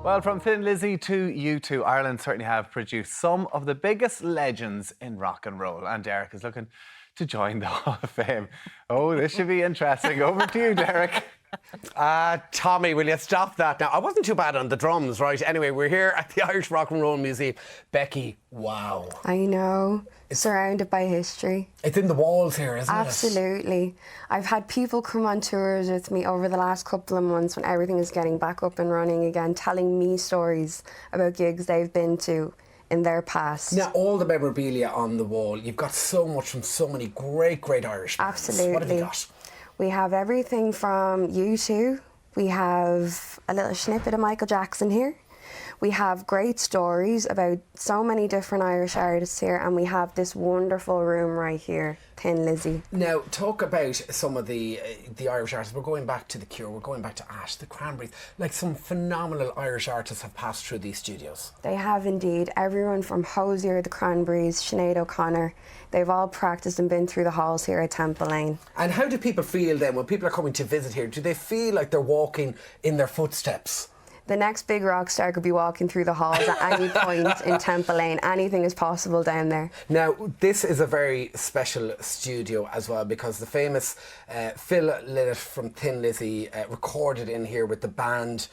Well, from Thin Lizzy to U2, Ireland certainly have produced some of the biggest legends in rock and roll. And Derek is looking to join the Hall of Fame. Oh, this should be interesting. Over to you, Derek. Tommy, will you stop that now? I wasn't too bad on the drums, right? Anyway, we're here at the Irish Rock and Roll Museum. Becky, wow. I know. Surrounded by history. It's in the walls here, isn't it? Absolutely. I've had people come on tours with me over the last couple of months when everything is getting back up and running again, telling me stories about gigs they've been to in their past. Now, all the memorabilia on the wall, you've got so much from so many great Irish bands. Absolutely. What have you got? We have everything from U2. We have a little snippet of Michael Jackson here. We have great stories about so many different Irish artists here, and we have this wonderful room right here, Thin Lizzy. Now, talk about some of the Irish artists. We're going back to The Cure, we're going back to Ash, the Cranberries. Like, some phenomenal Irish artists have passed through these studios. They have indeed. Everyone from Hozier, the Cranberries, Sinead O'Connor, they've all practiced and been through the halls here at Temple Lane. And how do people feel then when people are coming to visit here? Do they feel like they're walking in their footsteps? The next big rock star could be walking through the halls at any point in Temple Lane. Anything is possible down there. Now, this is a very special studio as well, because the famous Phil Lynott from Thin Lizzy recorded in here with the band.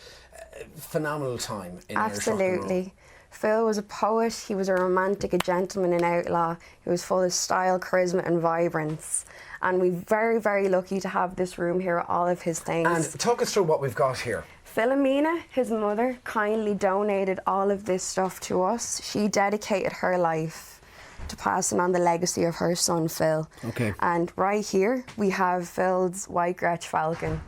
Phenomenal time in Irish rock and roll. Absolutely. Phil was a poet, he was a romantic, a gentleman, an outlaw. He was full of style, charisma and vibrance. And we're very, very lucky to have this room here with all of his things. And talk us through what we've got here. Philomena, his mother, kindly donated all of this stuff to us. She dedicated her life to passing on the legacy of her son, Phil. Okay. And right here, we have Phil's White Gretsch Falcon.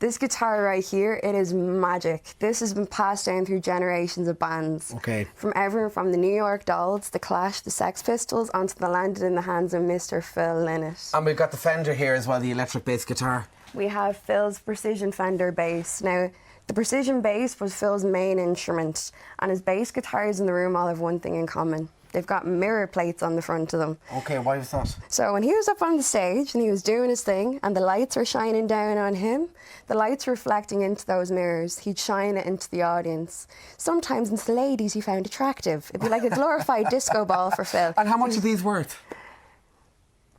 This guitar right here, it is magic. This has been passed down through generations of bands. Okay. From everyone from the New York Dolls, the Clash, the Sex Pistols, onto the landed in the hands of Mr. Phil Lynott. And we've got the Fender here as well, the electric bass guitar. We have Phil's Precision Fender bass. Now, the Precision bass was Phil's main instrument, and his bass guitars in the room all have one thing in common. They've got mirror plates on the front of them. Okay, why was that? So when he was up on the stage and he was doing his thing and the lights were shining down on him, the lights reflecting into those mirrors, he'd shine it into the audience. Sometimes into the ladies he found attractive. It'd be like a glorified disco ball for Phil. And how much are these worth?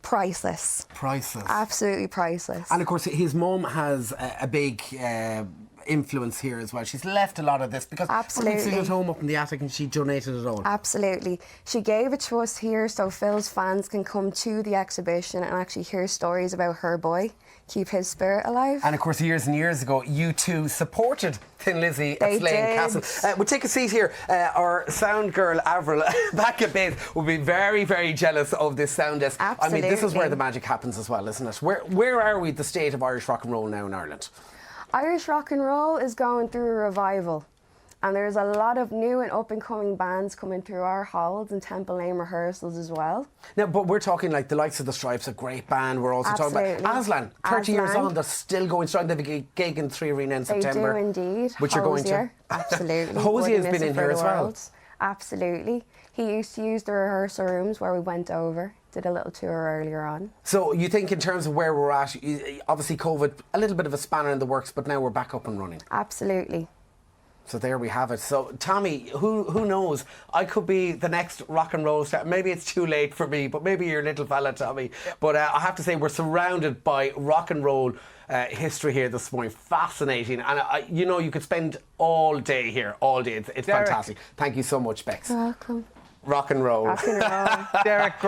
Priceless. Priceless. Absolutely priceless. And of course, his mum has a big influence here as well. She's left a lot of this because Absolutely. she's at home up in the attic and she donated it all. Absolutely. She gave it to us here so Phil's fans can come to the exhibition and actually hear stories about her boy, keep his spirit alive. And of course, years and years ago, U2 supported Thin Lizzy at Slane Castle. We'll take a seat here. Our sound girl, Avril, back at base, will be very, very jealous of this sound desk. Absolutely. I mean, this is where the magic happens as well, isn't it? Where are we, the state of Irish rock and roll now in Ireland? Irish rock and roll is going through a revival, and there's a lot of new and up-and-coming bands coming through our halls and Temple Lane rehearsals as well. Now, but we're talking like the likes of the Stripes, a great band. We're also Absolutely. talking about Aslan, 30 years on, they're still going strong. They have a gig in 3 Arena in September. They do indeed. Which you're going to. Absolutely. Hozier has been in here as well. Absolutely. He used to use the rehearsal rooms where we went over. Did a little tour earlier on. So you think in terms of where we're at, obviously COVID, a little bit of a spanner in the works, but now we're back up and running. Absolutely. So there we have it. So Tommy, who knows? I could be the next rock and roll star. Maybe it's too late for me, but maybe you're a little fella, Tommy. But I have to say, we're surrounded by rock and roll history here this morning. Fascinating. And you know, you could spend all day here, all day. It's fantastic. Thank you so much, Bex. You're welcome. Rock and roll. Rock and roll. Derek.